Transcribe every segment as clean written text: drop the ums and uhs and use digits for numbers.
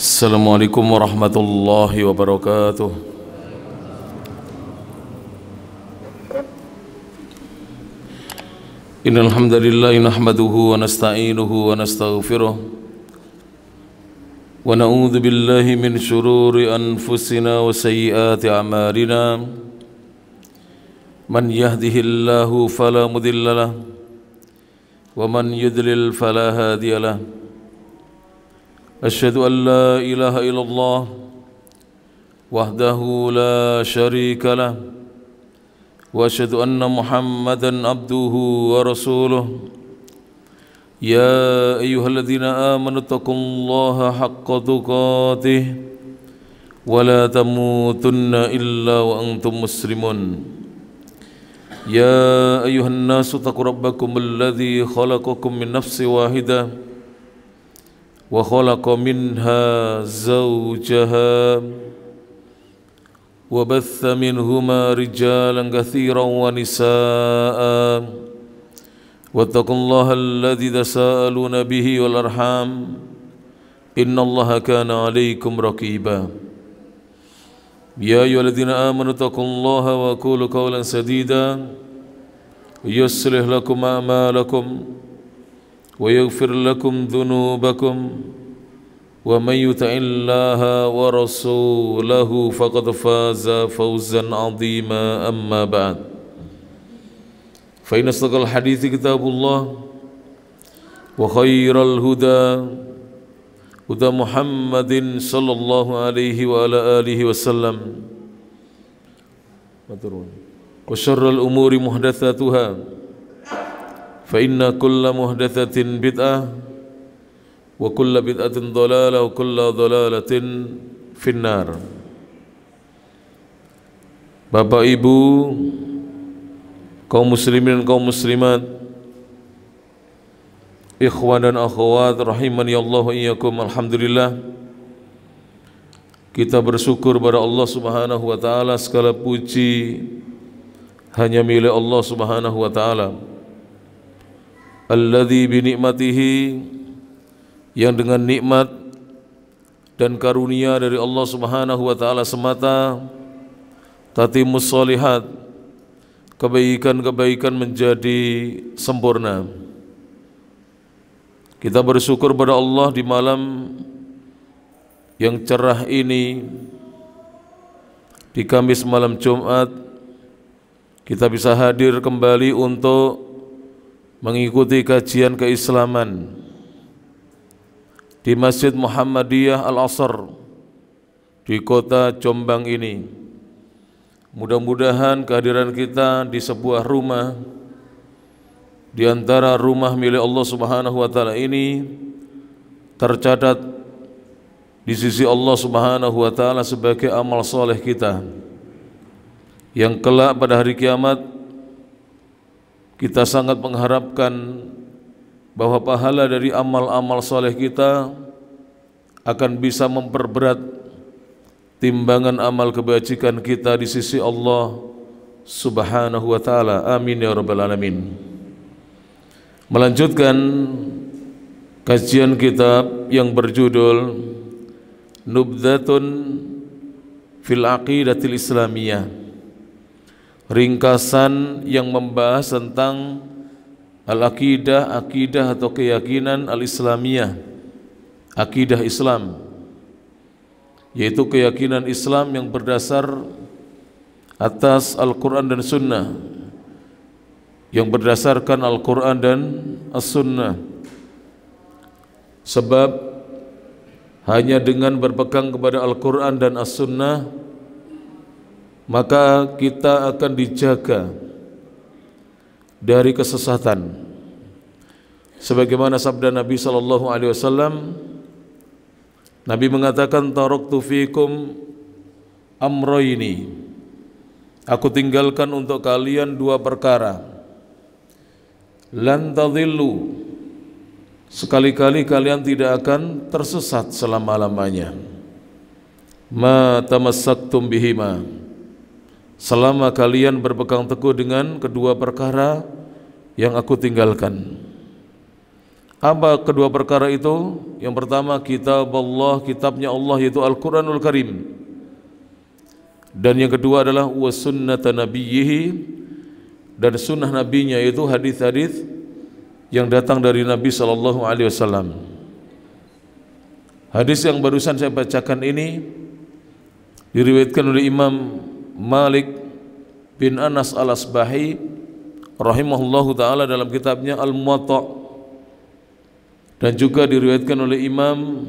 Assalamualaikum warahmatullahi wabarakatuh. Innal hamdalillah nahmaduhu wa nasta'inuhu wa nastaghfiruh wa na'udzu billahi min shururi anfusina wa sayyiati a'malina. Man yahdihillahu fala mudilla lahu wa man yudlil fala hadiya lahu. أشهد أن لا إله إلا الله وحده لا شريك له وأشهد أن محمدا عبده ورسوله يا أيها الذين آمنوا اتقوا الله حق تقاته ولا تموتن إلا وأنتم مسلمون يا أيها الناس اتقوا ربكم الذي خلقكم من نفس واحدة وخلق منها زوجها وبث منهما رجالا كثيرا ونساء واتقوا الله الذي تساءلون به والأرحام إن الله كان عليكم رقيبا يا أيها الذين آمنوا اتقوا الله وقولوا قولا سديدا يصلح لكم أعمالكم ويغفر لكم ذنوبكم ومن يطع الله ورسوله فقد فاز فوزا عظيما أما بعد فإن أصدق الحديث كتاب الله وخير الهدى هدى محمد صلى الله عليه وعلى آله وسلم وشر الأمور محدثاتها فإن كل محدثة بدعة وكل بدعة ضلالة وكل ضلالة في النار. Bapak Ibu, kaum muslimin dan kaum muslimat, ikhwan dan akhwat rahimani Allah wa iyyakum, alhamdulillah kita bersyukur kepada Allah Subhanahu wa taala. Segala puji hanya milik Allah Subhanahu wa taala. Alladzi bi ni'matihi, yang dengan nikmat dan karunia dari Allah Subhanahu wa taala semata tatimmus sholihat, kebaikan-kebaikan menjadi sempurna. Kita bersyukur pada Allah di malam yang cerah ini, di Kamis malam Jumat, kita bisa hadir kembali untuk mengikuti kajian keislaman di Masjid Muhammadiyah Al-Asr di kota Jombang ini. Mudah-mudahan kehadiran kita di sebuah rumah di antara rumah milik Allah Subhanahu wa taala ini tercatat di sisi Allah Subhanahu wa taala sebagai amal soleh kita, yang kelak pada hari kiamat kita sangat mengharapkan bahwa pahala dari amal-amal soleh kita akan bisa memperberat timbangan amal kebajikan kita di sisi Allah Subhanahu wa taala. Amin ya rabbal alamin. Melanjutkan kajian kitab yang berjudul Nubdatun fil Aqidatil Islamiyah, ringkasan yang membahas tentang al-aqidah, akidah atau keyakinan al-islamiyah, akidah Islam, yaitu keyakinan Islam yang berdasar atas Al-Quran dan Sunnah, yang berdasarkan Al-Quran dan As-Sunnah. Sebab hanya dengan berpegang kepada Al-Quran dan As-Sunnah maka kita akan dijaga dari kesesatan. Sebagaimana sabda Nabi sallallahu alaihi wasallam, Nabi mengatakan, taraktu fikum amrayni, aku tinggalkan untuk kalian dua perkara, lan tadhillu, sekali-kali kalian tidak akan tersesat selama-lamanya, ma tamassaktum bihima, selama kalian berpegang teguh dengan kedua perkara yang aku tinggalkan. Apa kedua perkara itu? Yang pertama kitab Allah, kitabnya Allah yaitu Al-Quranul Karim. Dan yang kedua adalah wa sunnata nabiyyihi, dan sunnah nabinya yaitu hadis-hadis yang datang dari Nabi sallallahu alaihi wasallam. Hadis yang barusan saya bacakan ini diriwayatkan oleh Imam Malik bin Anas Al-Asbahi rahimahullahu taala dalam kitabnya Al-Muwatta, dan juga diriwayatkan oleh Imam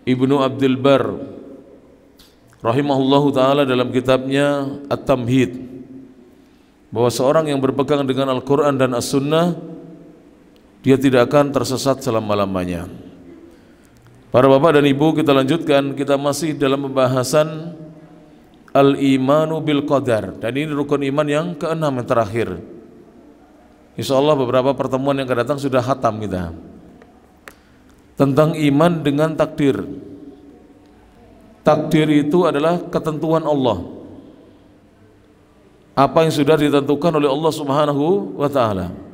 Ibnu Abdul Bar rahimahullahu taala dalam kitabnya At-Tamhid, bahwa seorang yang berpegang dengan Al-Quran dan As-Sunnah dia tidak akan tersesat selama-lamanya. Para bapak dan ibu, kita lanjutkan. Kita masih dalam pembahasan Al-Imanu bil Qadar, dan ini rukun iman yang keenam, yang terakhir. Insya Allah beberapa pertemuan yang akan datang sudah khatam kita tentang iman dengan takdir. Takdir itu adalah ketentuan Allah, apa yang sudah ditentukan oleh Allah Subhanahu wa ta'ala.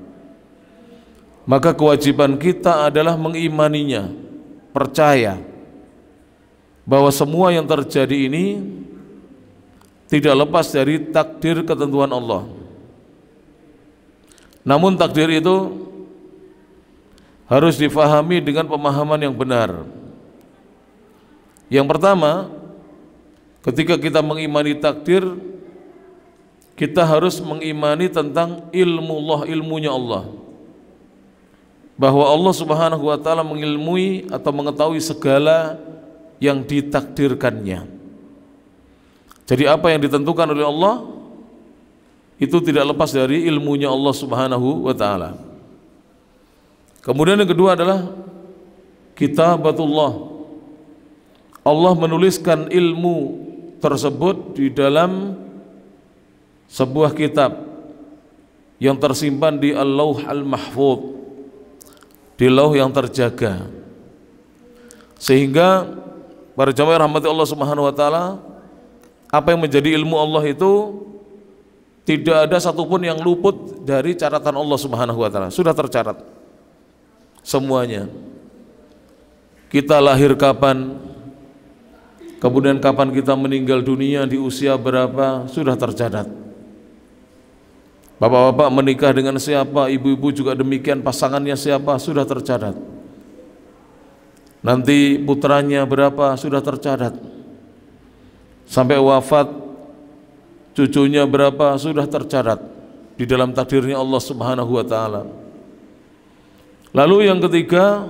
Maka kewajiban kita adalah mengimaninya, percaya bahwa semua yang terjadi ini tidak lepas dari takdir ketentuan Allah. Namun takdir itu harus difahami dengan pemahaman yang benar. Yang pertama, ketika kita mengimani takdir, kita harus mengimani tentang ilmu Allah, ilmunya Allah, bahwa Allah Subhanahu wa ta'ala mengilmui atau mengetahui segala yang ditakdirkannya. Jadi apa yang ditentukan oleh Allah itu tidak lepas dari ilmunya Allah Subhanahu wa ta'ala. Kemudian yang kedua adalah kitabatullah. Allah menuliskan ilmu tersebut di dalam sebuah kitab yang tersimpan di Al-Lauh Al-Mahfuz, di lauh yang terjaga, sehingga para jamaah rahmati Allah Subhanahu wa ta'ala, apa yang menjadi ilmu Allah itu tidak ada satupun yang luput dari catatan Allah Subhanahu wa ta'ala. Sudah tercatat semuanya. Kita lahir kapan, kemudian kapan kita meninggal dunia, di usia berapa, sudah tercatat. Bapak-bapak menikah dengan siapa, ibu-ibu juga demikian, pasangannya siapa, sudah tercatat. Nanti putranya berapa, sudah tercatat. Sampai wafat cucunya berapa, sudah tercatat di dalam takdirnya Allah Subhanahu wa ta'ala. Lalu yang ketiga,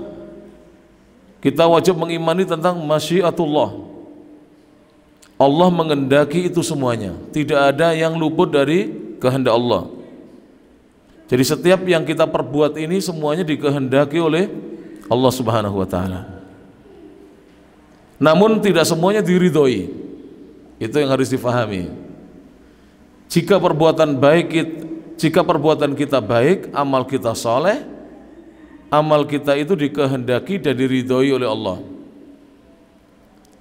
kita wajib mengimani tentang masyiatullah. Allah mengendaki itu semuanya, tidak ada yang luput dari kehendak Allah. Jadi setiap yang kita perbuat ini semuanya dikehendaki oleh Allah Subhanahu wa ta'ala. Namun tidak semuanya diridhoi. Itu yang harus difahami. Jika perbuatan kita baik, amal kita soleh, amal kita itu dikehendaki dan diridhoi oleh Allah.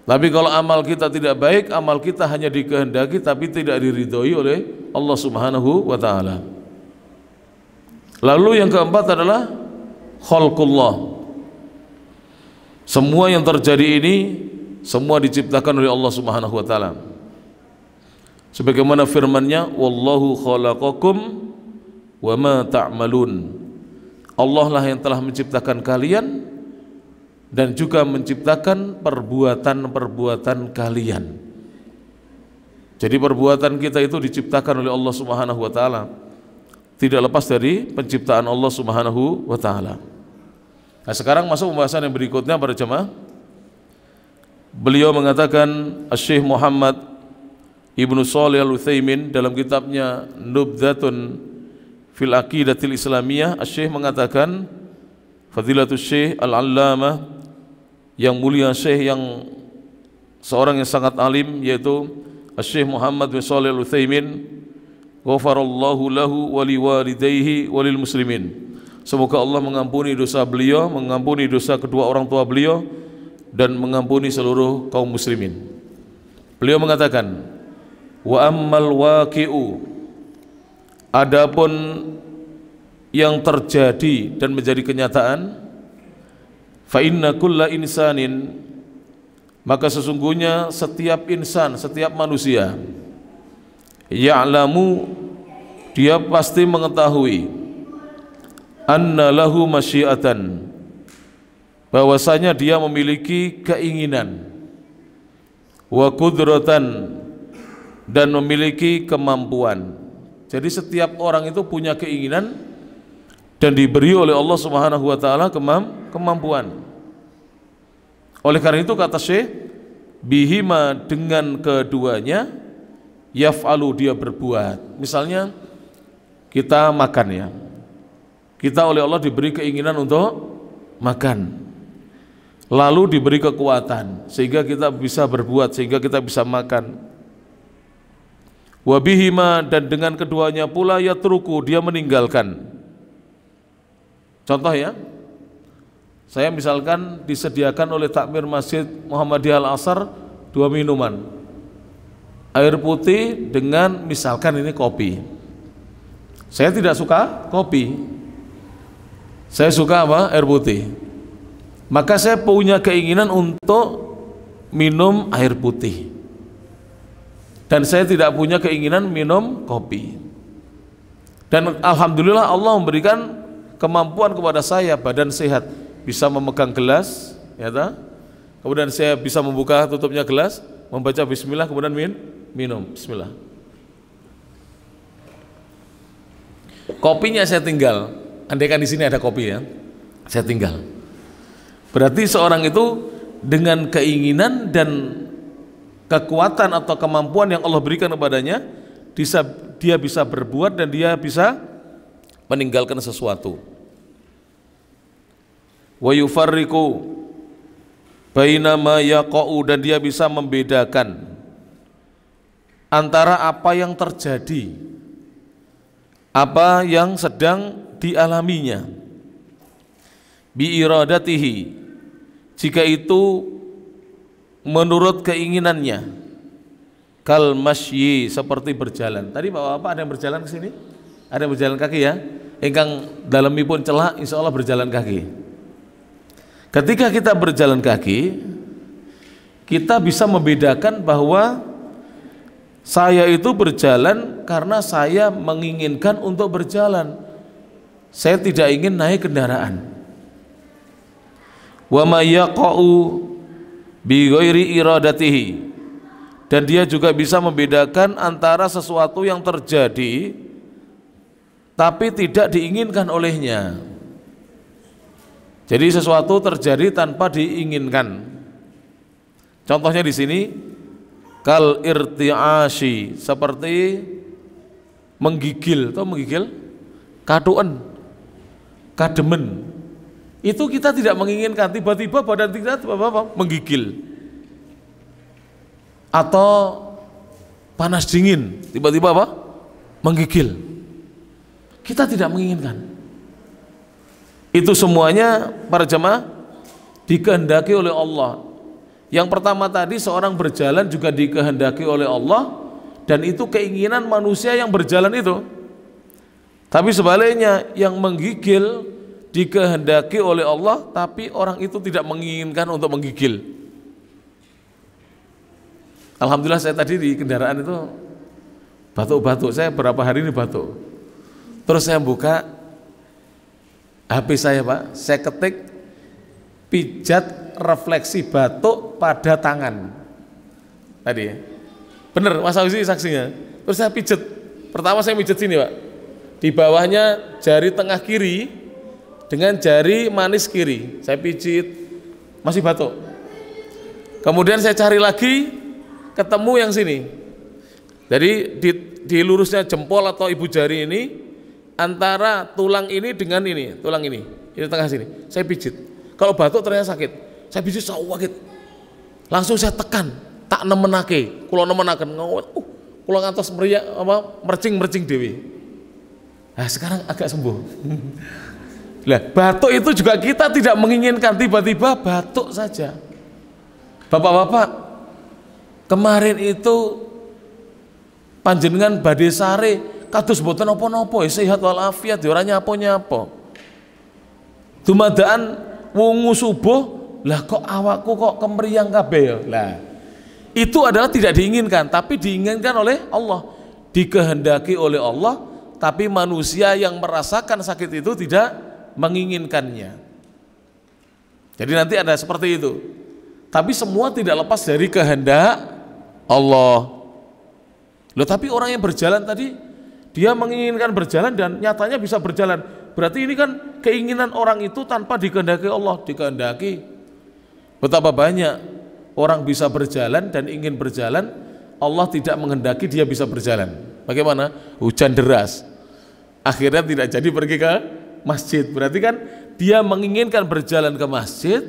Tapi kalau amal kita tidak baik, amal kita hanya dikehendaki tapi tidak diridhoi oleh Allah Subhanahu wa ta'ala. Lalu yang keempat adalah khalqullah. Semua yang terjadi ini semua diciptakan oleh Allah Subhanahu wa ta'ala. Sebagaimana firman-Nya, wallahu khalaqakum wa ma ta'malun. Allah lah yang telah menciptakan kalian dan juga menciptakan perbuatan-perbuatan kalian. Jadi perbuatan kita itu diciptakan oleh Allah Subhanahu wa ta'ala, tidak lepas dari penciptaan Allah Subhanahu wa ta'ala. Nah, sekarang masuk pembahasan yang berikutnya para jemaah. Beliau mengatakan, Syekh Muhammad Ibnu Shalih Al-Utsaimin dalam kitabnya Nubdhatun fil Aqidatil Islamiyah, Syekh mengatakan, Fadilatul Syekh Al-Allamah, yang mulia Syekh, yang seorang yang sangat alim, yaitu Syekh Muhammad bin Shalih Al-Utsaimin, ghafarallahu lahu wa liwalidayhi wa lil muslimin. Semoga Allah mengampuni dosa beliau, mengampuni dosa kedua orang tua beliau, dan mengampuni seluruh kaum muslimin. Beliau mengatakan, wa ammal waqi'u, adapun yang terjadi dan menjadi kenyataan, Fa inna kulla insanin, maka sesungguhnya setiap insan, setiap manusia, ya'lamu, dia pasti mengetahui, anna lahu masyiatan, bahwasanya dia memiliki keinginan, wa qudratan, dan memiliki kemampuan. Jadi setiap orang itu punya keinginan dan diberi oleh Allah Subhanahu wa taala kemampuan. Oleh karena itu kata Syekh, bihima, dengan keduanya, yaf'alu, dia berbuat. Misalnya kita makan ya, kita oleh Allah diberi keinginan untuk makan, lalu diberi kekuatan sehingga kita bisa berbuat, sehingga kita bisa makan. Wabihima, dan dengan keduanya pula yatruku, dia meninggalkan. Contoh ya, saya misalkan disediakan oleh takmir Masjid Muhammadiyah Al-Asar 2 minuman, air putih dengan misalkan ini kopi. Saya tidak suka kopi, saya suka apa? Air putih. Maka saya punya keinginan untuk minum air putih, dan saya tidak punya keinginan minum kopi. Dan alhamdulillah Allah memberikan kemampuan kepada saya, badan sehat, bisa memegang gelas, ya tak? Kemudian saya bisa membuka tutupnya gelas, membaca bismillah, kemudian minum bismillah. Kopinya saya tinggal, andaikan di sini ada kopi ya, saya tinggal. Berarti seorang itu dengan keinginan dan kekuatan atau kemampuan yang Allah berikan kepadanya, dia bisa berbuat dan dia bisa meninggalkan sesuatu. Wa yufarriqu baina ma yaqa'u, dan dia bisa membedakan antara apa yang terjadi, apa yang sedang dialaminya, bi iradatihi, jika itu menurut keinginannya, kal masyi, seperti berjalan. Tadi Bapak-bapak ada yang berjalan ke sini? Ada yang berjalan kaki ya? Ingkang dalemipun celak insya Allah berjalan kaki. Ketika kita berjalan kaki, kita bisa membedakan bahwa saya itu berjalan karena saya menginginkan untuk berjalan, saya tidak ingin naik kendaraan. Wa may yaqa'u bi ghairi iradatihi, dan dia juga bisa membedakan antara sesuatu yang terjadi tapi tidak diinginkan olehnya. Jadi sesuatu terjadi tanpa diinginkan. Contohnya di sini, kal irti'ashi, seperti menggigil, atau menggigil, kaduen, kademen. Itu kita tidak menginginkan, tiba-tiba badan kita menggigil. Atau panas dingin, tiba-tiba apa? Menggigil. Kita tidak menginginkan. Itu semuanya para jemaah dikehendaki oleh Allah. Yang pertama tadi, seorang berjalan juga dikehendaki oleh Allah, dan itu keinginan manusia yang berjalan itu. Tapi sebaliknya, yang menggigil dikehendaki oleh Allah, tapi orang itu tidak menginginkan untuk menggigil. Alhamdulillah saya tadi di kendaraan itu batuk-batuk, saya berapa hari ini batuk. Terus saya buka HP saya Pak, saya ketik pijat refleksi batuk pada tangan. Tadi ya, bener Mas Ausi saksinya. Terus saya pijet, pertama saya pijet sini Pak, di bawahnya jari tengah kiri dengan jari manis kiri, saya pijit, masih batuk. Kemudian saya cari lagi, ketemu yang sini. Jadi di lurusnya jempol atau ibu jari ini, antara tulang ini dengan ini, tulang ini tengah sini, saya pijit. Kalau batuk ternyata sakit, saya pijit sakit. Langsung saya tekan, tak nemenake, kula nemenaken, kula ngantos meriak mercing dewi. Nah sekarang agak sembuh. Lah batuk itu juga kita tidak menginginkan, tiba-tiba batuk saja. Bapak-bapak, kemarin itu panjenengan badhe sare kados boten napa-napa, sehat walafiat, ora nyapa-nyapa. Dumadaan wungu subuh, lah kok awakku kok kemeriang kabeh ya. Lah, itu adalah tidak diinginkan, tapi diinginkan oleh Allah, dikehendaki oleh Allah, tapi manusia yang merasakan sakit itu tidak menginginkannya. Jadi nanti ada seperti itu. Tapi semua tidak lepas dari kehendak Allah. Loh, tapi orang yang berjalan tadi, dia menginginkan berjalan dan nyatanya bisa berjalan. Berarti ini kan keinginan orang itu tanpa dikehendaki Allah. Dikehendaki. Betapa banyak orang bisa berjalan dan ingin berjalan, Allah tidak menghendaki dia bisa berjalan. Bagaimana? Hujan deras, akhirnya tidak jadi pergi ke masjid. Berarti kan dia menginginkan berjalan ke masjid,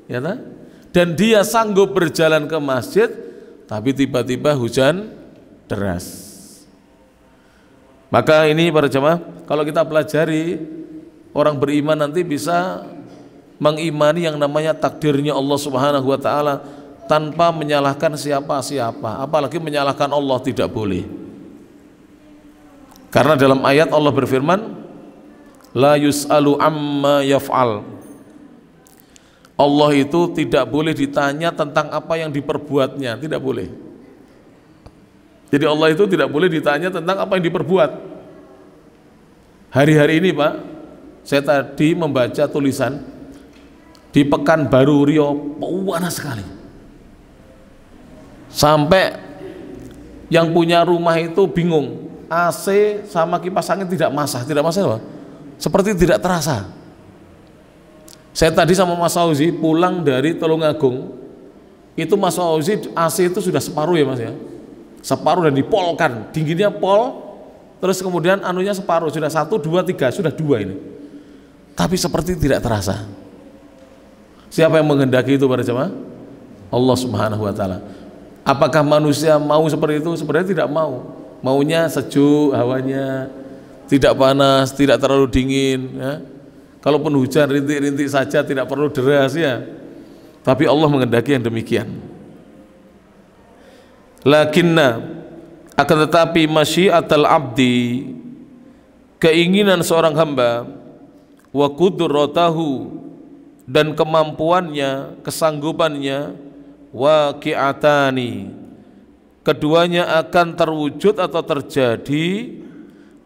ya kan? Dan dia sanggup berjalan ke masjid, tapi tiba-tiba hujan deras. Maka ini para jemaah, kalau kita pelajari, orang beriman nanti bisa mengimani yang namanya takdirnya Allah Subhanahu wa taala tanpa menyalahkan siapa-siapa, apalagi menyalahkan Allah, tidak boleh. Karena dalam ayat Allah berfirman, la yus'alu amma yaf'al. Allah itu tidak boleh ditanya tentang apa yang diperbuatnya, tidak boleh. Jadi Allah itu tidak boleh ditanya tentang apa yang diperbuat. Hari-hari ini Pak, saya tadi membaca tulisan di Pekanbaru Riau, panas sekali. Sampai yang punya rumah itu bingung, AC sama kipas angin tidak masak apa? Seperti tidak terasa. Saya tadi sama Mas Auzi pulang dari Tulungagung, itu Mas Auzi AC itu sudah separuh ya Mas ya, separuh dan dipolkan, dinginnya pol, terus kemudian anunya separuh, sudah 1, 2, 3, sudah 2 ini, tapi seperti tidak terasa. Siapa yang menghendaki itu para jemaah? Allah Subhanahu wa taala. Apakah manusia mau seperti itu? Sebenarnya tidak mau. Maunya sejuk hawanya, tidak panas, tidak terlalu dingin ya. Kalaupun hujan rintik-rintik saja, tidak perlu deras ya. Tapi Allah menghendaki yang demikian. Lakinna, akan tetapi masyiatul abdi, keinginan seorang hamba, wa qudratahu, dan kemampuannya, kesanggupannya, waqi'atani, keduanya akan terwujud atau terjadi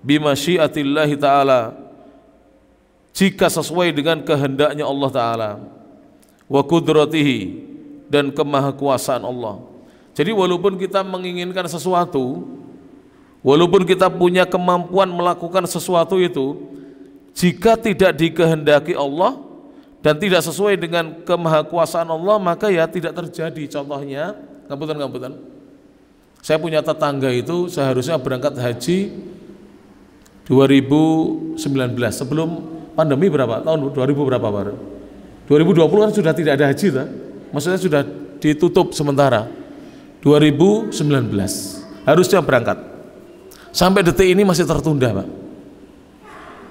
bimasyiatillahi ta'ala, jika sesuai dengan kehendaknya Allah Ta'ala, wa qudratihi, dan kemahakuasaan Allah. Jadi walaupun kita menginginkan sesuatu, walaupun kita punya kemampuan melakukan sesuatu itu, jika tidak dikehendaki Allah dan tidak sesuai dengan kemahakuasaan Allah, maka ya tidak terjadi. Contohnya, ngapunten, saya punya tetangga itu seharusnya berangkat haji 2019 sebelum pandemi berapa? Tahun 2000 berapa baru? 2020 kan sudah tidak ada haji tak? Maksudnya sudah ditutup sementara. 2019 harusnya berangkat. Sampai detik ini masih tertunda, Pak.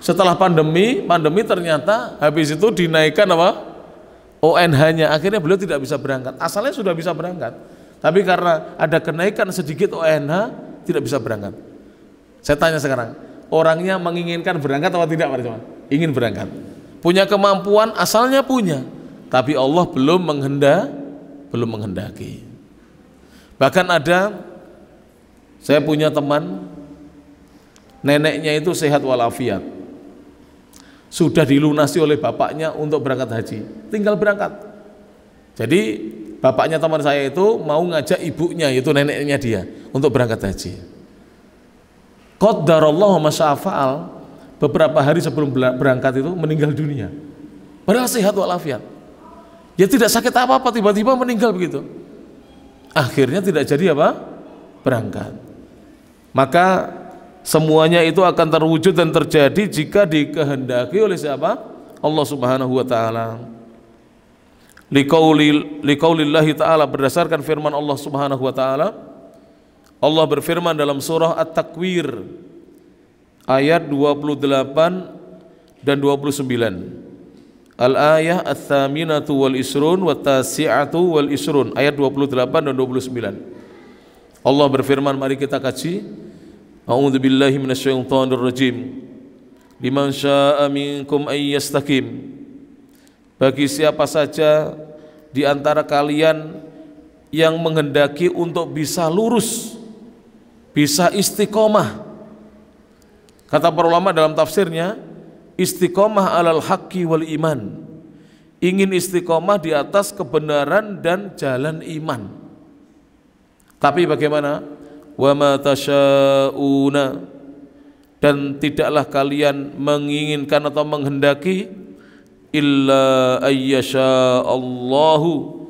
Setelah pandemi ternyata habis itu dinaikkan apa? ONH-nya, akhirnya beliau tidak bisa berangkat. Asalnya sudah bisa berangkat, tapi karena ada kenaikan sedikit ONH tidak bisa berangkat. Saya tanya sekarang, orangnya menginginkan berangkat atau tidak, Pak? Ingin berangkat, punya kemampuan, asalnya punya, tapi Allah belum menghendaki. Bahkan ada, saya punya teman, neneknya itu sehat walafiat, sudah dilunasi oleh bapaknya untuk berangkat haji, tinggal berangkat. Jadi bapaknya teman saya itu mau ngajak ibunya, yaitu neneknya dia, untuk berangkat haji. Qadarallahu ma syaa fa'al, beberapa hari sebelum berangkat itu meninggal dunia, padahal sehat walafiat, ya tidak sakit apa-apa, tiba-tiba meninggal begitu. Akhirnya tidak jadi apa? Berangkat. Maka semuanya itu akan terwujud dan terjadi jika dikehendaki oleh siapa? Allah Subhanahu wa taala. Liqaulillahi ta'ala, berdasarkan firman Allah Subhanahu wa taala. Allah berfirman dalam surah At-Takwir ayat 28 dan 29. Al-ayah ats-tsaminatu wal isrun wa tasi'atu wal isrun, ayat 28 dan 29. Allah berfirman, mari kita kaji. A'udzu billahi minasyaitonir rajim. Liman syaa'a minkum ay yastaqim. bagi siapa saja di antara kalian yang menghendaki untuk bisa lurus, bisa istiqomah. Kata para ulama dalam tafsirnya, istiqomah alal haqqi wal iman, ingin istiqomah di atas kebenaran dan jalan iman. Tapi bagaimana? Wa ma tasyauna, dan tidaklah kalian menginginkan atau menghendaki illa ayyasha Allahu,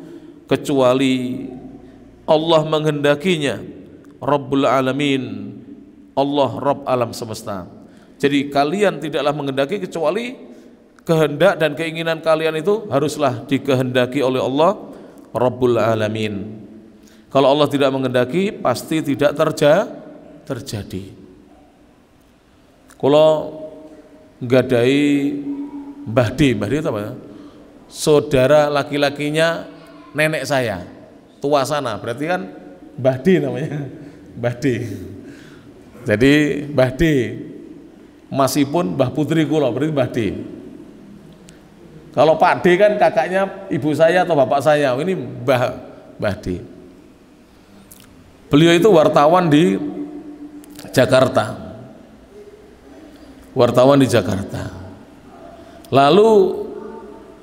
kecuali Allah menghendakinya, Rabbul Alamin, Allah Rabb alam semesta. Jadi kalian tidaklah menghendaki kecuali kehendak dan keinginan kalian itu haruslah dikehendaki oleh Allah Rabbul Alamin. Kalau Allah tidak menghendaki, pasti tidak terjadi. Kalau nggadai Mbah D itu apa ya? Saudara laki-lakinya nenek saya, tua sana, berarti kan Mbah D namanya, Mbah D. Jadi Mbah D, masih pun Mbah Putri kula, berarti Mbah D. Kalau Pak D kan kakaknya ibu saya atau bapak saya, ini Mbah D. Beliau itu wartawan di Jakarta. Wartawan di Jakarta. Lalu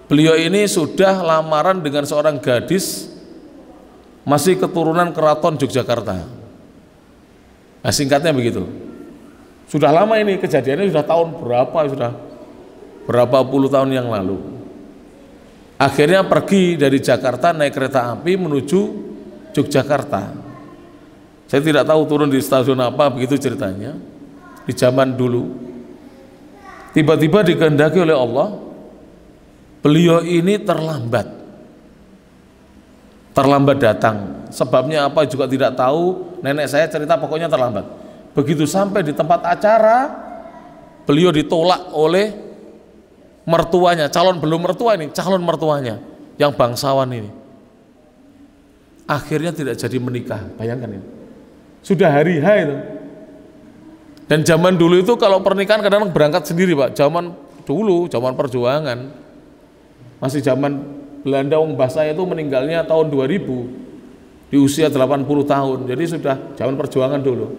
beliau ini sudah lamaran dengan seorang gadis masih keturunan keraton Yogyakarta. Nah, singkatnya begitu. Sudah lama ini kejadiannya, sudah tahun berapa, sudah berapa puluh tahun yang lalu. Akhirnya pergi dari Jakarta naik kereta api menuju Yogyakarta. Saya tidak tahu turun di stasiun apa, begitu ceritanya. Di zaman dulu, tiba-tiba dikehendaki oleh Allah, beliau ini terlambat datang. Sebabnya apa juga tidak tahu. Nenek saya cerita pokoknya terlambat. Begitu sampai di tempat acara, beliau ditolak oleh mertuanya, belum mertua ini, calon mertuanya yang bangsawan ini. Akhirnya tidak jadi menikah. Bayangkan ini, sudah hari H itu. Dan zaman dulu itu kalau pernikahan kadang-kadang berangkat sendiri, Pak. Zaman dulu, zaman perjuangan, masih zaman Belanda. Mbah saya itu meninggalnya tahun 2000 di usia 80 tahun. Jadi sudah zaman perjuangan dulu.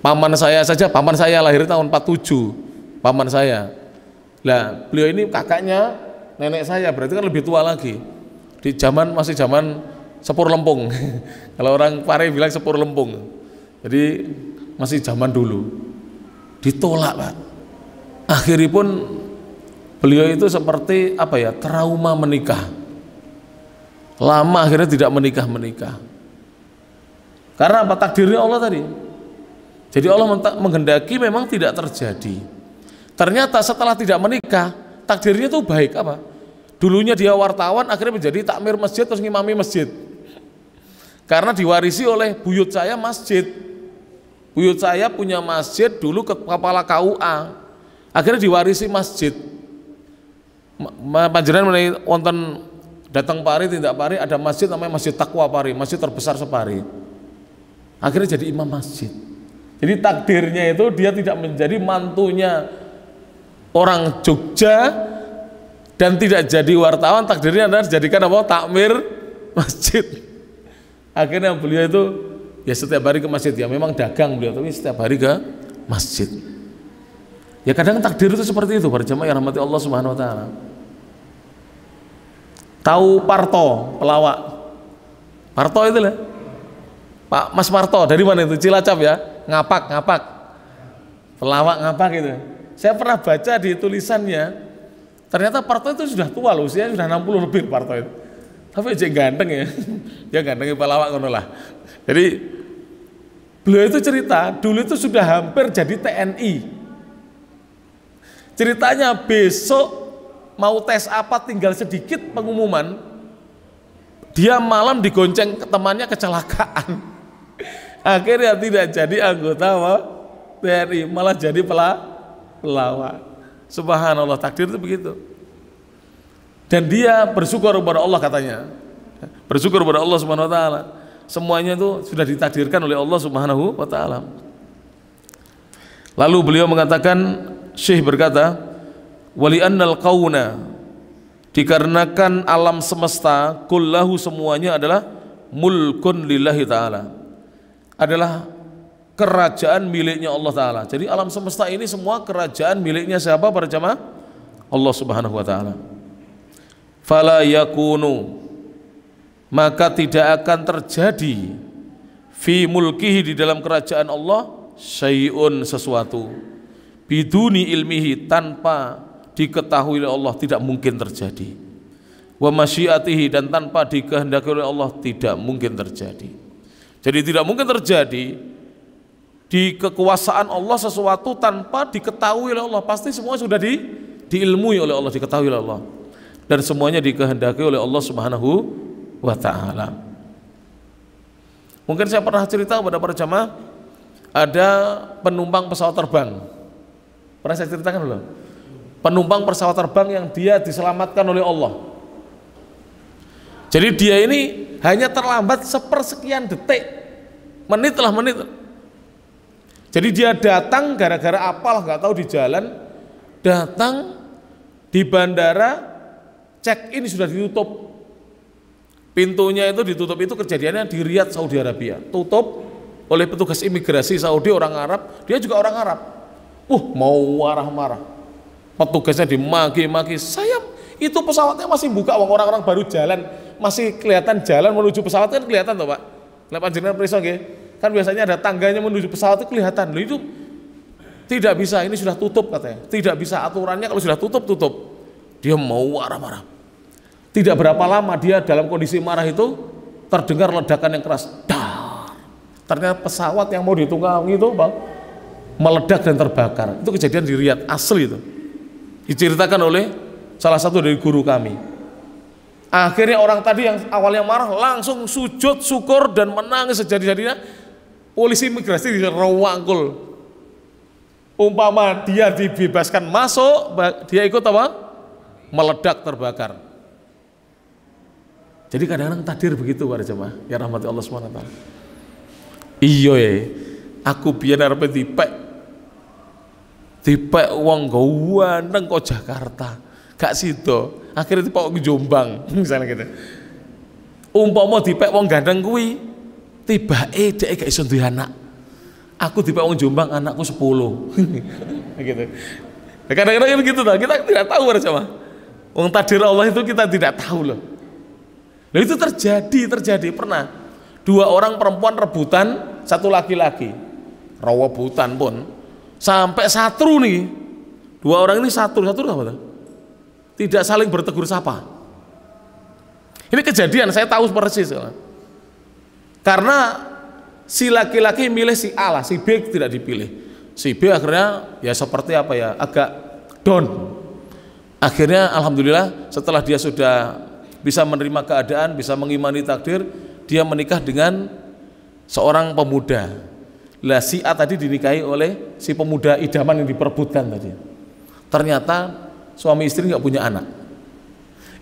Paman saya lahir tahun 47. Paman saya. Lah, beliau ini kakaknya nenek saya, berarti kan lebih tua lagi. Masih zaman sepur lempung. Kalau orang Pare bilang sepur lempung. Jadi masih zaman dulu. Ditolak, Pak. Akhirnya pun beliau itu seperti apa ya, trauma menikah. Lama akhirnya tidak menikah. Karena apa? Takdirnya Allah tadi. Jadi Allah menghendaki, memang tidak terjadi. Ternyata setelah tidak menikah, takdirnya itu baik. Apa? Dulunya dia wartawan, akhirnya menjadi takmir masjid, terus ngimami masjid. Karena diwarisi oleh buyut saya masjid. Buyut saya punya masjid dulu, kepala KUA. Akhirnya diwarisi masjid. Panjenengan mengenai wonten datang Pari, tidak Pari, ada masjid namanya Masjid Taqwa Pari, masjid terbesar separi. Akhirnya jadi imam masjid. Jadi takdirnya itu dia tidak menjadi mantunya orang Jogja dan tidak jadi wartawan, takdirnya adalah dijadikan apa? Takmir masjid. Akhirnya beliau itu ya setiap hari ke masjid, ya memang dagang beliau, tapi setiap hari ke masjid. Ya kadang takdir itu seperti itu, para jamaah yang rahmati Allah Subhanahu wa taala. Tahu Parto, pelawak. Parto itu lah. Pak Mas Parto, dari mana itu? Cilacap ya? Ngapak. Pelawak Ngapak itu. Saya pernah baca di tulisannya, ternyata Parto itu sudah tua loh, usianya sudah 60 lebih Parto itu. Tapi aja ganteng ya. Ya gantengnya pelawak ngono lah. Jadi beliau itu cerita, dulu itu sudah hampir jadi TNI. Ceritanya besok mau tes apa, tinggal sedikit pengumuman, dia malam digonceng ke temannya, kecelakaan. Akhirnya tidak jadi anggota TNI, malah jadi pelawak. Subhanallah, takdir itu begitu. Dan dia bersyukur kepada Allah, katanya. Bersyukur kepada Allah Subhanahu wa taala. Semuanya itu sudah ditakdirkan oleh Allah Subhanahu wa taala. Lalu beliau mengatakan, Syekh berkata, wali annal qauna, dikarenakan alam semesta kullahu semuanya adalah mulkun lillahi ta'ala, adalah kerajaan miliknya Allah Ta'ala. Jadi alam semesta ini semua kerajaan miliknya siapa para jamaah? Allah Subhanahu wa ta'ala. Fala yakunu, maka tidak akan terjadi fi mulkihi, di dalam kerajaan Allah, syai'un, sesuatu, biduni ilmihi, tanpa diketahui oleh Allah, tidak mungkin terjadi. Wa masyiatihi, dan tanpa dikehendaki oleh Allah, tidak mungkin terjadi. Jadi tidak mungkin terjadi di kekuasaan Allah sesuatu tanpa diketahui oleh Allah. Pasti semua sudah diilmui oleh Allah, diketahui oleh Allah, dan semuanya dikehendaki oleh Allah Subhanahu wa ta'ala. Mungkin saya pernah cerita kepada para jamaah, ada penumpang pesawat terbang, pernah saya ceritakan belum? Penumpang pesawat terbang yang dia diselamatkan oleh Allah. Jadi dia ini hanya terlambat sepersekian detik, menit lah menit. Jadi dia datang gara-gara apalah nggak tahu, di jalan datang di bandara, check in sudah ditutup, pintunya itu ditutup. Itu kejadiannya di Riyadh, Saudi Arabia, tutup oleh petugas imigrasi Saudi, orang Arab, dia juga orang Arab. Mau marah-marah, petugasnya dimaki-maki. Saya itu pesawatnya masih buka, orang-orang baru jalan, masih kelihatan jalan menuju pesawat, kan kelihatan toh Pak, lepas jenengan periksa kan biasanya ada tangganya menuju pesawat, itu kelihatan. Loh, itu tidak bisa, ini sudah tutup katanya, tidak bisa, aturannya kalau sudah tutup. Dia mau marah-marah. Tidak berapa lama dia dalam kondisi marah itu terdengar ledakan yang keras. Dar. Ternyata pesawat yang mau ditunggangi itu Bang, meledak dan terbakar. Itu kejadian di Riyadh, asli itu. Diceritakan oleh salah satu dari guru kami. Akhirnya orang tadi yang awalnya marah langsung sujud syukur dan menangis sejadi-jadinya. Polisi imigrasi dirangkul. Umpama dia dibebaskan masuk, dia ikut apa? Meledak, terbakar. Jadi kadang-kadang takdir begitu para jemaah, ya rahmati Allah SWT. Iya ya, aku biar arep dipek wong gawandeng kok Jakarta, gak sido, akhirnya dipek ke Jombang misalnya gitu. Umpama dipek wong gandeng kuwi, tibake dhek gak iso duwe anak. Aku dipek wong Jombang, anakku 10. Gitu. Kadang-kadang gitu lah, kita tidak tahu para jemaah. Wong takdir Allah itu kita tidak tahu loh. Nah, itu terjadi pernah. 2 orang perempuan rebutan, 1 laki-laki. Rebutan pun sampai satru nih. 2 orang ini satru apa tuh? Tidak saling bertegur sapa. Ini kejadian, saya tahu persis. Karena si laki-laki milih si A lah, si B tidak dipilih. Si B akhirnya ya seperti apa ya, agak down. Akhirnya alhamdulillah setelah dia sudah bisa menerima keadaan, bisa mengimani takdir, dia menikah dengan seorang pemuda. Lah si A tadi dinikahi oleh si pemuda idaman yang diperebutkan tadi. Ternyata suami istri nggak punya anak.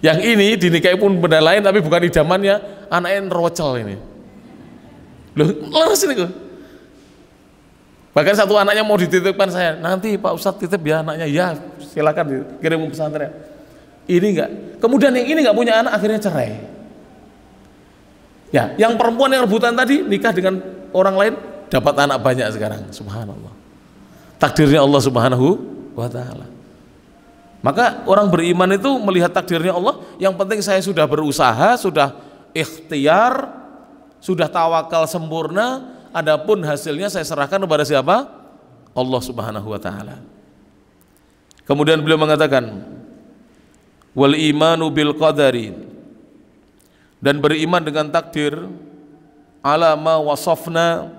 Yang ini dinikahi pun benda lain tapi bukan idamannya, anaknya nerocel ini. Loh, leres ini kok. Bahkan satu anaknya mau dititipkan saya, nanti Pak Ustadz titip ya anaknya, ya silakan kirim ke pesantren. Ini enggak. Kemudian yang ini enggak punya anak, akhirnya cerai. Ya, yang perempuan yang rebutan tadi nikah dengan orang lain, dapat anak banyak sekarang. Subhanallah. Takdirnya Allah Subhanahu wa ta'ala. Maka orang beriman itu melihat takdirnya Allah, yang penting saya sudah berusaha, sudah ikhtiar, sudah tawakal sempurna, adapun hasilnya saya serahkan kepada siapa? Allah Subhanahu wa ta'ala. Kemudian beliau mengatakan, wal imanu bil qadari, dan beriman dengan takdir, ala ma wasafna,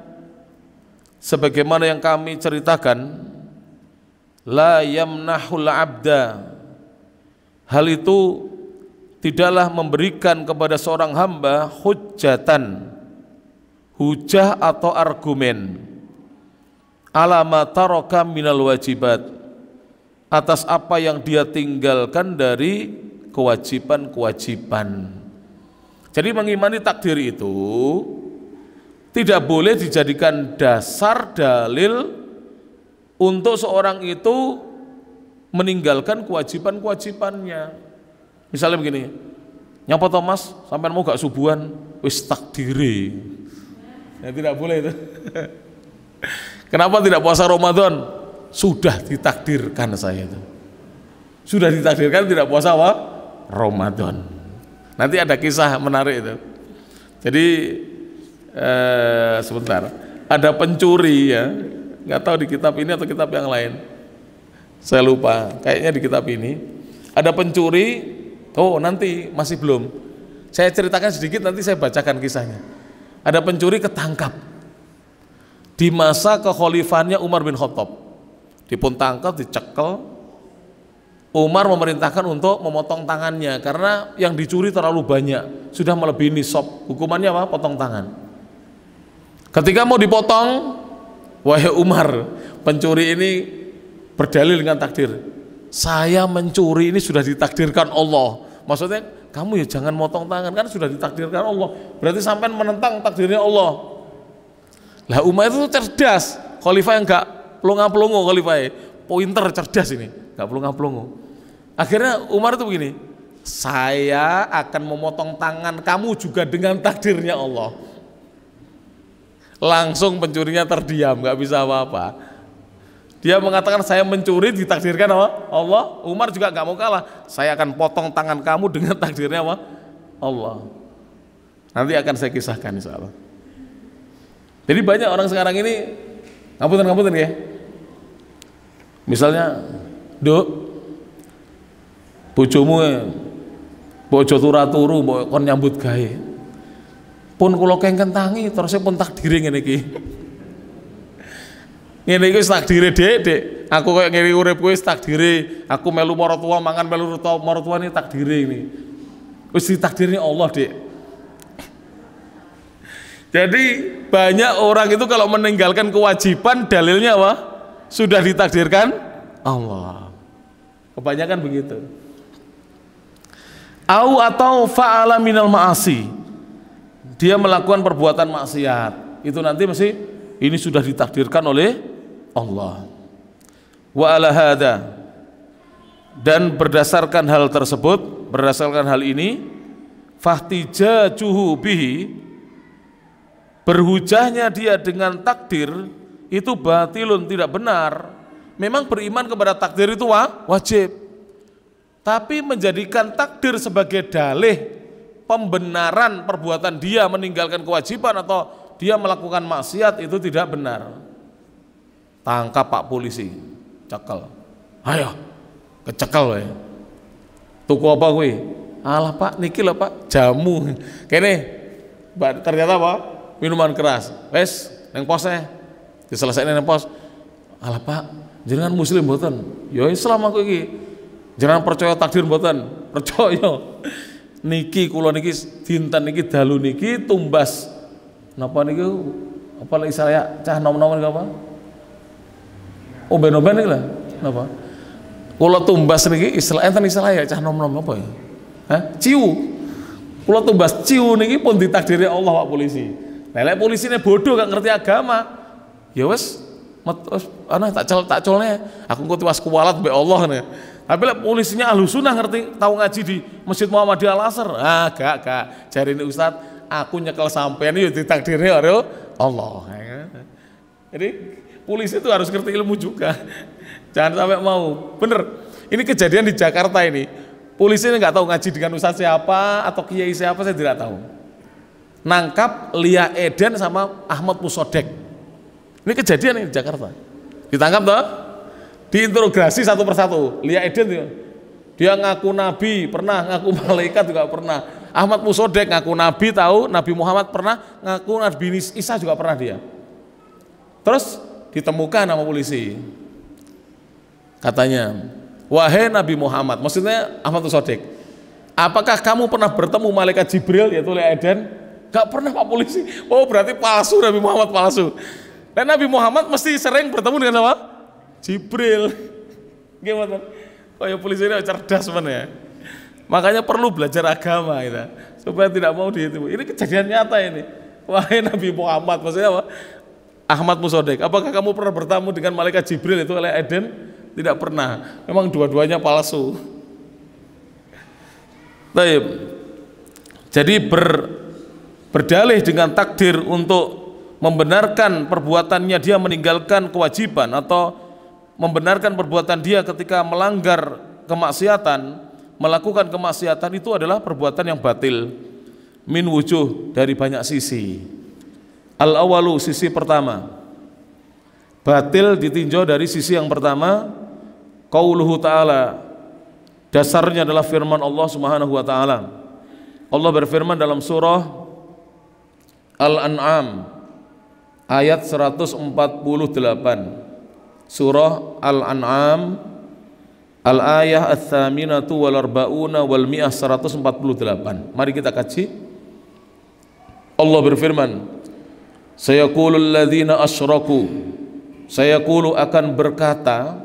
sebagaimana yang kami ceritakan, la yamnahul abda, hal itu tidaklah memberikan kepada seorang hamba hujjatan, hujah atau argumen, ala ma taraka minal wajibat, atas apa yang dia tinggalkan dari kewajiban-kewajiban. Jadi mengimani takdir itu tidak boleh dijadikan dasar dalil untuk seorang itu meninggalkan kewajiban-kewajibannya. Misalnya begini, nyapa Thomas, sampai mau gak subuhan, wis takdiri. Ya tidak boleh itu. Kenapa tidak puasa Ramadan? Sudah ditakdirkan saya itu. Sudah ditakdirkan tidak puasa apa? Ramadan. Nanti ada kisah menarik itu. Jadi sebentar, ada pencuri ya, nggak tahu di kitab ini atau kitab yang lain. Saya lupa, kayaknya di kitab ini. Ada pencuri, oh nanti masih belum. Saya ceritakan sedikit, nanti saya bacakan kisahnya. Ada pencuri ketangkap di masa kekhalifahannya Umar bin Khattab. Dipun tangkap, dicekel. Umar memerintahkan untuk memotong tangannya karena yang dicuri terlalu banyak, sudah melebihi nisab. Hukumannya apa? Potong tangan. Ketika mau dipotong, wahai Umar, pencuri ini berdalil dengan takdir. Saya mencuri ini sudah ditakdirkan Allah. Maksudnya kamu ya jangan motong tangan, kan sudah ditakdirkan Allah. Berarti sampai menentang takdirnya Allah. Lah Umar itu cerdas, khalifah yang enggak pelongo-pelongo, khalifah pointer, cerdas ini, enggak pelongo-pelongo. Akhirnya Umar itu begini, saya akan memotong tangan kamu juga dengan takdirnya Allah. Langsung pencurinya terdiam, nggak bisa apa-apa. Dia mengatakan saya mencuri ditakdirkan apa? Allah. Umar juga nggak mau kalah, saya akan potong tangan kamu dengan takdirnya apa? Allah. Nanti akan saya kisahkan insya Allah. Jadi banyak orang sekarang ini ngapunten ya. Misalnya, Dok, bojomu bojo turu mbok kon nyambut gawe. Pun kula kengken tangi terus pun takdire ngene iki. Ngene iki wis takdire, Dik. Aku koyo ngene uripku wis takdire. Aku melu maratuwa mangan melu maratuwa ini takdire ini. Wis ditakdirnya Allah, Dik. Jadi banyak orang itu kalau meninggalkan kewajiban dalilnya apa? Sudah ditakdirkan Allah. Kebanyakan begitu. Atau fa'ala minal ma'asi, dia melakukan perbuatan maksiat, itu nanti mesti ini sudah ditakdirkan oleh Allah. Wa ala hada, dan berdasarkan hal tersebut, berdasarkan hal ini, fahtijajuhu bihi, berhujahnya dia dengan takdir itu batilun, tidak benar. Memang beriman kepada takdir itu wajib, tapi menjadikan takdir sebagai dalih pembenaran perbuatan dia meninggalkan kewajiban atau dia melakukan maksiat itu tidak benar. Tangkap Pak polisi, cekel. Ayo, kecekel ya. Tuku apa gue? Alah Pak, niki lah Pak, jamu. Kene, ternyata apa? Minuman keras. Wes, neng posnya, diselesaikan neng pos. Alah Pak, jenengan muslim mboten? Ya Islam aku iki. Jenengan percaya takdir mboten? Percaya. Niki kula niki dinten niki dalu niki tumbas. Napa niki apa lek saya cah nom-nom niki apa? Oben-oben niki lah. Napa? Kula tumbas niki enten istilah ya cah nom-nom apa ya? Hah? Ciu. Kula tumbas ciu niki pun ditakdiri Allah Pak polisi. Lek polisine bodoh gak ngerti agama. Ya wes tak colne aku engko tiwas kuwalat mbek Allah nih. Tapi lek polisinya ahlu sunnah ngerti tahu ngaji di Masjid Muhammadiyah Al-Azhar. Gak. Jari ini Ustaz, aku nyekel sampean yo ditakdirnya oleh Allah. Jadi polisi itu harus ngerti ilmu juga. Jangan sampai mau. Bener. Ini kejadian di Jakarta ini. Polisi ini nggak tahu ngaji dengan Ustaz siapa atau kiai siapa, saya tidak tahu. Nangkap Lia Eden sama Ahmad Musodek. Ini kejadian ini di Jakarta. Ditangkap toh? Diinterogasi satu persatu. Lia Eden dia ngaku nabi, pernah ngaku malaikat juga pernah. Ahmad Musodek ngaku nabi, tahu Nabi Muhammad pernah, ngaku Nabi Isa juga pernah dia. Terus ditemukan sama polisi. Katanya, wahai Nabi Muhammad, maksudnya Ahmad Musodek, apakah kamu pernah bertemu malaikat Jibril yaitu Lia Eden? Gak pernah Pak polisi. Oh berarti palsu, Nabi Muhammad palsu. Dan Nabi Muhammad mesti sering bertemu dengan apa? Jibril. Gimana? Oh ya polisi ini cerdas sebenarnya. Makanya perlu belajar agama kita, supaya tidak mau dihitung. Ini kejadian nyata ini. Wahai Nabi Muhammad, maksudnya apa? Ahmad Musodek, apakah kamu pernah bertemu dengan malaikat Jibril itu oleh Eden? Tidak pernah. Memang dua-duanya palsu. Baik. Jadi berdalih dengan takdir untuk membenarkan perbuatannya dia meninggalkan kewajiban atau membenarkan perbuatan dia ketika melanggar kemaksiatan, melakukan kemaksiatan itu adalah perbuatan yang batil min wujuh, dari banyak sisi. Al awalu, sisi pertama, batil ditinjau dari sisi yang pertama, qauluhu ta'ala, dasarnya adalah firman Allah Subhanahu wa taala. Allah berfirman dalam surah Al-An'am ayat 148. Surah Al-An'am al-ayah ats-tsaminatu wal arba'una wal mi'ah 148. Mari kita kaji. Allah berfirman, sayaqulul ladzina asyraku, sayaqulu akan berkata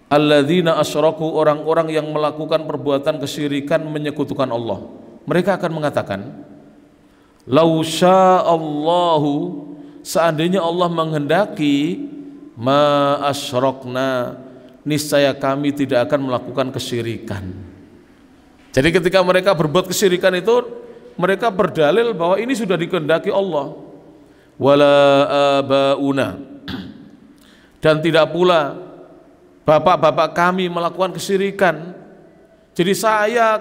alladzina asyraku, orang-orang yang melakukan perbuatan kesyirikan menyekutukan Allah. Mereka akan mengatakan, lau sya'allahu, seandainya Allah menghendaki, ma asyrakna, niscaya kami tidak akan melakukan kesyirikan. Jadi ketika mereka berbuat kesyirikan itu, mereka berdalil bahwa ini sudah dikehendaki Allah. Wala abauna, dan tidak pula bapak-bapak kami melakukan kesyirikan. Jadi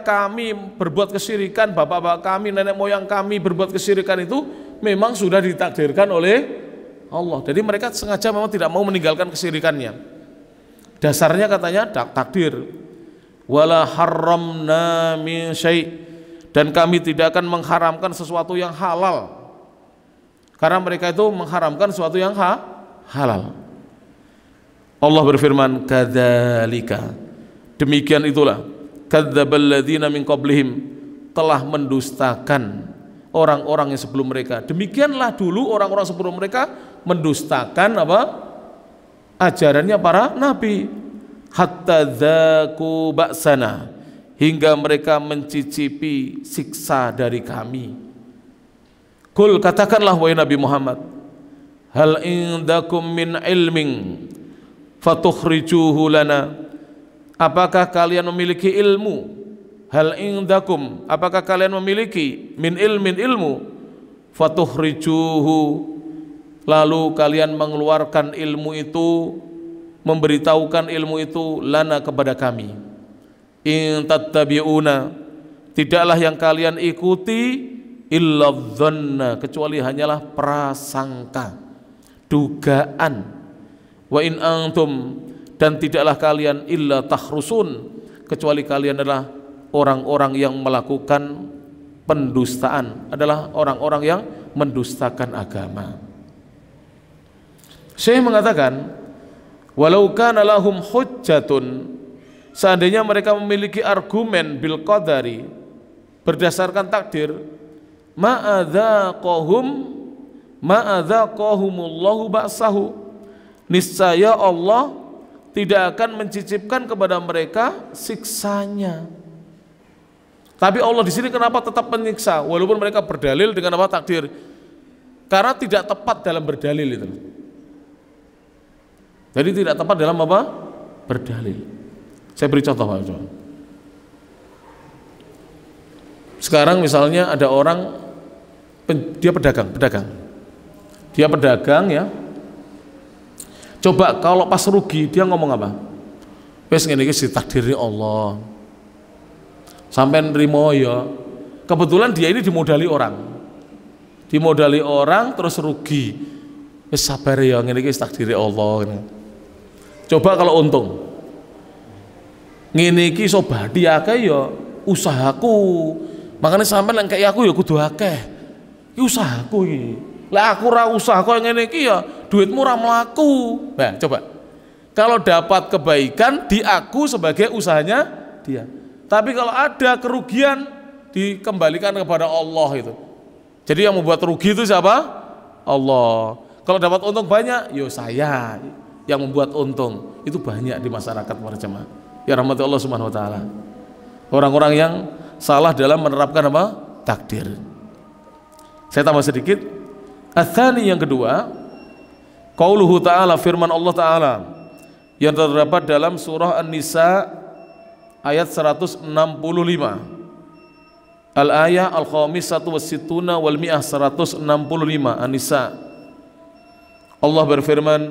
kami berbuat kesyirikan, bapak-bapak kami, nenek moyang kami berbuat kesyirikan itu memang sudah ditakdirkan oleh Allah. Jadi mereka sengaja memang tidak mau meninggalkan kesyirikannya. Dasarnya katanya takdir. Wala harramna min syai', dan kami tidak akan mengharamkan sesuatu yang halal, karena mereka itu mengharamkan sesuatu yang halal. Allah berfirman, kadzalika, demikian itulah, kadzdzabal ladzina min qablihim, telah mendustakan orang-orang yang sebelum mereka. Demikianlah dulu orang-orang sebelum mereka mendustakan apa? Ajarannya para nabi. Hatta dzaku ba'sana, hingga mereka mencicipi siksa dari kami. Kul, katakanlah wahai Nabi Muhammad, hal indakum min ilmin fatukhrijuhu lana, apakah kalian memiliki ilmu? Hal indakum, apakah kalian memiliki min ilmin, ilmu, fatukhrijuhu, lalu kalian mengeluarkan ilmu itu, memberitahukan ilmu itu, lana, kepada kami. In tattabi'una, tidaklah yang kalian ikuti, illa dhanna, kecuali hanyalah prasangka, dugaan. Wa in antum, dan tidaklah kalian illa takhrusun, kecuali kalian adalah orang-orang yang melakukan pendustaan, adalah orang-orang yang mendustakan agama. Syekh mengatakan, walau kana lahum hujjatun, seandainya mereka memiliki argumen bil qadari, berdasarkan takdir, ma'adzaqahumullahu ba'sahu, niscaya Allah tidak akan mencicipkan kepada mereka siksanya. Tapi Allah di sini kenapa tetap menyiksa walaupun mereka berdalil dengan apa? Takdir. Karena tidak tepat dalam berdalil itu. Jadi tidak tepat dalam apa? Berdalil. Saya beri contoh Pak. Sekarang misalnya ada orang, dia pedagang. Dia pedagang ya. Coba kalau pas rugi dia ngomong apa? Wes ngene iki ditakdiri Allah. Sampai nrimo ya. Kebetulan dia ini dimodali orang terus rugi. Wes sabar ya, ngene iki takdiri Allah. Coba kalau untung. Ngene iki iso badi akeh ya usahaku. Makanya sampean lek kayak aku ya kudu akeh. Iki usahaku iki. Lah aku ora usaha kok ngene iki ya duitmu ora mlaku. Nah, coba. Kalau dapat kebaikan diaku sebagai usahanya dia. Tapi kalau ada kerugian dikembalikan kepada Allah itu. Jadi yang membuat rugi itu siapa? Allah. Kalau dapat untung banyak, yo saya yang membuat untung. Itu banyak di masyarakat para jemaah. Ya rahmati Allah Subhanahu wa taala. Orang-orang yang salah dalam menerapkan apa? Takdir. Saya tambah sedikit. Ats-tsani, yang kedua, qauluhu ta'ala, firman Allah Ta'ala yang terdapat dalam surah An-Nisa ayat 165. Al-ayah al-khamisatu was-sittuna wal mi'ah 165 An-Nisa. Allah berfirman,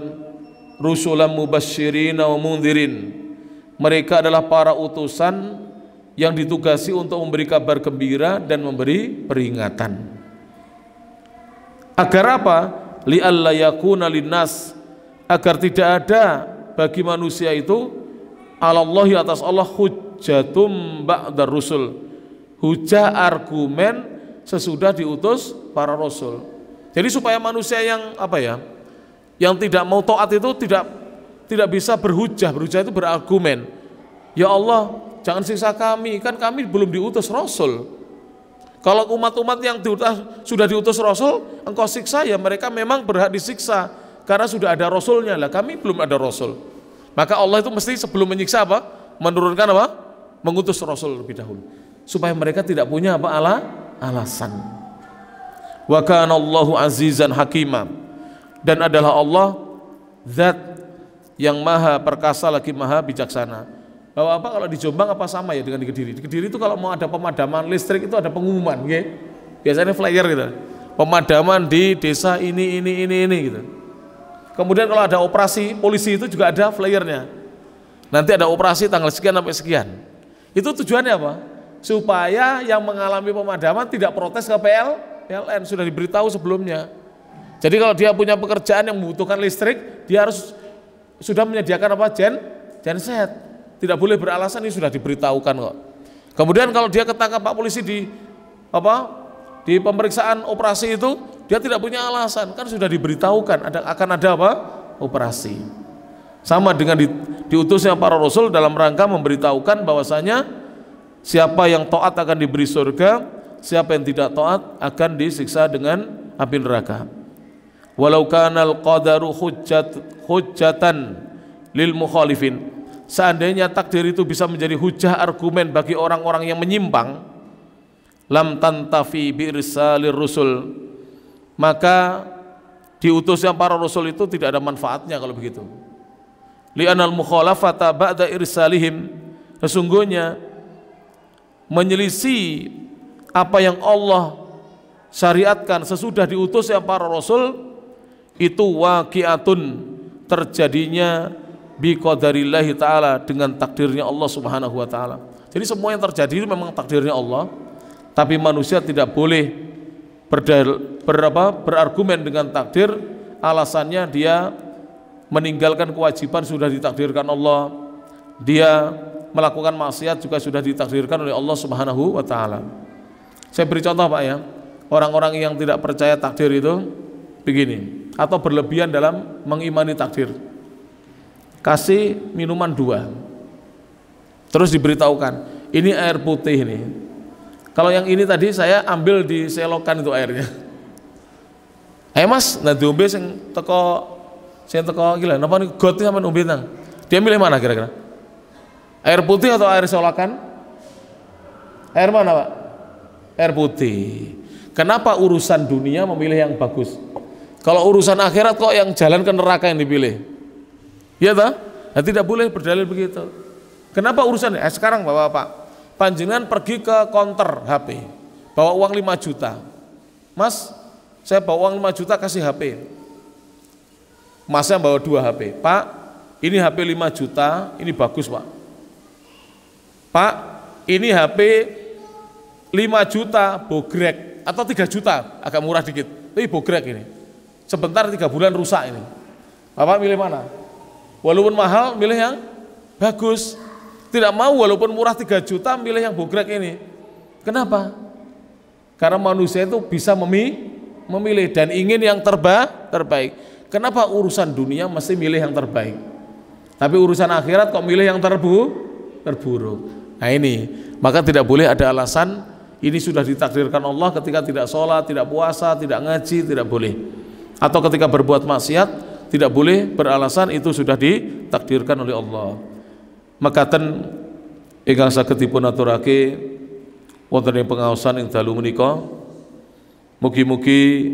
rusulan mubasysyirin wa mundhirin. Mereka adalah para utusan yang ditugasi untuk memberi kabar gembira dan memberi peringatan. Agar apa? Li'alla yakuna linnas, agar tidak ada bagi manusia itu alallahi atas Allah hujjatum ba'dar rusul, hujah argumen sesudah diutus para rasul. Jadi supaya manusia yang apa ya, yang tidak mau taat itu tidak bisa berhujah. Berhujah itu berargumen. Ya Allah, jangan siksa kami, kan kami belum diutus rasul. Kalau umat-umat yang sudah diutus rasul, engkau siksa, ya mereka memang berhak disiksa karena sudah ada rasulnya. Lah kami belum ada rasul. Maka Allah itu mesti sebelum menyiksa apa? Menurunkan apa? Mengutus rasul lebih dahulu. Supaya mereka tidak punya apa? Alasan. Wa kana Allahu azizan hakima. Dan adalah Allah zat yang maha perkasa lagi maha bijaksana. Bahwa apa, kalau di Jombang apa sama ya dengan di Kediri? Di Kediri itu kalau mau ada pemadaman listrik itu ada pengumuman, ya. Biasanya flyer gitu. Pemadaman di desa ini gitu. Kemudian kalau ada operasi polisi itu juga ada flyernya. Nanti ada operasi tanggal sekian sampai sekian. Itu tujuannya apa? Supaya yang mengalami pemadaman tidak protes ke PLN, sudah diberitahu sebelumnya. Jadi kalau dia punya pekerjaan yang membutuhkan listrik, dia harus sudah menyediakan apa? Genset. Tidak boleh beralasan, ini sudah diberitahukan kok. Kemudian kalau dia ketangkap Pak polisi di pemeriksaan operasi itu, dia tidak punya alasan, kan sudah diberitahukan akan ada apa? Operasi. Sama dengan diutusnya para rasul dalam rangka memberitahukan bahwasanya siapa yang taat akan diberi surga, siapa yang tidak taat akan disiksa dengan api neraka. Walau kanal qadaru hujjatan lil mukhalifin. Seandainya takdir itu bisa menjadi hujah argumen bagi orang-orang yang menyimpang, lam tantafi birsalir rusul, maka diutusnya para rasul itu tidak ada manfaatnya kalau begitu. Li'anal mukhalafata ba'da irsalihim, sesungguhnya menyelisih apa yang Allah syariatkan sesudah diutusnya para rasul itu waqi'atun, terjadinya biqadarillahi ta'ala, dengan takdirnya Allah subhanahu wa ta'ala. Jadi semua yang terjadi itu memang takdirnya Allah, tapi manusia tidak boleh berargumen dengan takdir. Alasannya dia meninggalkan kewajiban sudah ditakdirkan Allah, dia melakukan maksiat juga sudah ditakdirkan oleh Allah subhanahu wa ta'ala. Saya beri contoh Pak ya, orang-orang yang tidak percaya takdir itu begini, atau berlebihan dalam mengimani takdir. Kasih minuman 2, terus diberitahukan ini air putih ini, kalau yang ini tadi saya ambil di selokan itu airnya. Ayo mas, nah diombe sing teko gila, napa nih got sampai ombe nang. Dia milih mana kira-kira? Air putih atau air selokan? Air mana Pak? Air putih. Kenapa urusan dunia memilih yang bagus? Kalau urusan akhirat kok yang jalan ke neraka yang dipilih? Ya tak? Nah, tidak boleh berdalil begitu. Kenapa urusannya? Sekarang Bapak-bapak, panjenengan pergi ke counter HP, bawa uang 5 juta. Mas, saya bawa uang 5 juta kasih HP. Masnya bawa 2 HP. Pak, ini HP 5 juta, ini bagus Pak. Pak, ini HP 5 juta bogrek, atau 3 juta, agak murah dikit, tapi bogrek ini. Sebentar 3 bulan rusak ini. Bapak milih mana? Walaupun mahal, milih yang bagus. Tidak mau walaupun murah 3 juta, milih yang bogrek ini. Kenapa? Karena manusia itu bisa memilih dan ingin yang terbaik. Kenapa urusan dunia mesti milih yang terbaik, tapi urusan akhirat kok milih yang terburuk? Nah ini, maka tidak boleh ada alasan ini sudah ditakdirkan Allah ketika tidak sholat, tidak puasa, tidak ngaji, tidak boleh. Atau ketika berbuat maksiat, tidak boleh beralasan itu sudah ditakdirkan oleh Allah. Makaten ingkang saged dipun aturake wonten ing pengaosan ing dalu menika, mugi-mugi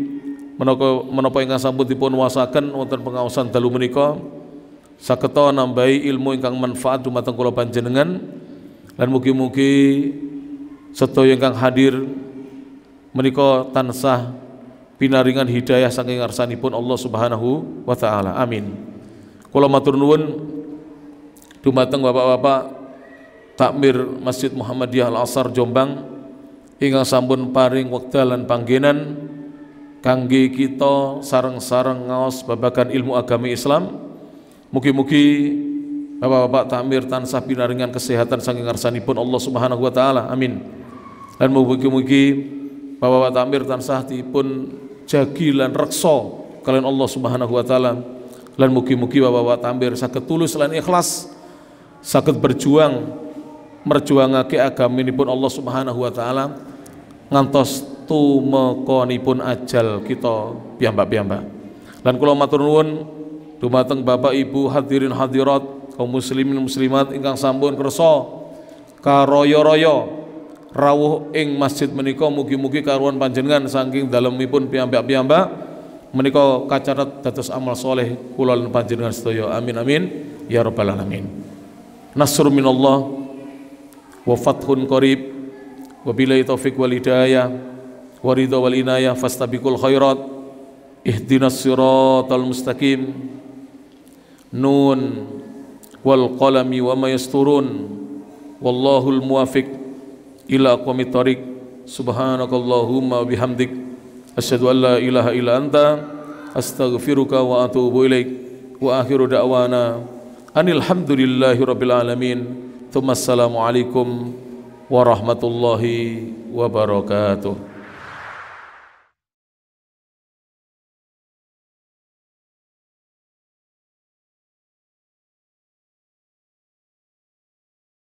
menapa ingkang sampun dipun wasaken wonten pengaosan dalu menika sageta nambahi ilmu ingkang manfaat dumateng kula panjenengan, lan mugi-mugi sedaya ingkang hadir menika tansah pinaringan hidayah saking ngarsanipun Allah Subhanahu wa taala. Amin. Kula matur nuwun dumateng bapak-bapak takmir Masjid Muhammadiyah Al-Asar Jombang ingkang sampun paring wekdal lan panggenan kangge kita sareng-sareng ngaos babagan ilmu agama Islam. Mugi-mugi bapak-bapak takmir tansah pinaringan kesehatan saking ngarsanipun Allah Subhanahu wa taala. Amin. Lan mugi-mugi bapak-bapak takmir tansah dipun jagi lan reksa kalian Allah Subhanahu wa taala. Lan mugi-mugi bapak-bapak takmir saged tulus lan ikhlas saged berjuang merjuangake agaminipun Allah Subhanahu wa taala ngantos tumekonipun ajal kita piyambak-piyambak. Lan kula matur nuwun dumateng Bapak Ibu hadirin hadirat kaum muslimin muslimat ingkang sampun kersa karaya-raya rawuh ing masjid menika, mugi-mugi karuan panjenengan saking dalemipun piyambak-piyambak menika kacatet dados amal soleh kula lan panjenengan sedaya. Amin amin ya rabbal alamin. Nasrun minallah wa fathun qarib wa billahi taufiq wal hidayah wa ridha wal inayah fastabiqul khairat ihdinas siratal mustaqim. Nun wal qalami wa ma yasturun wallahul muwafiq ila aqwamit thoriq. Subhanakallahumma bihamdik asyhadu an la ilaha illa anta astaghfiruka wa atubu ilaik. Wa akhiru da'wana anil hamdulillahi rabbil alamin. Tsumma assalamu alaikum warahmatullahi wabarakatuh.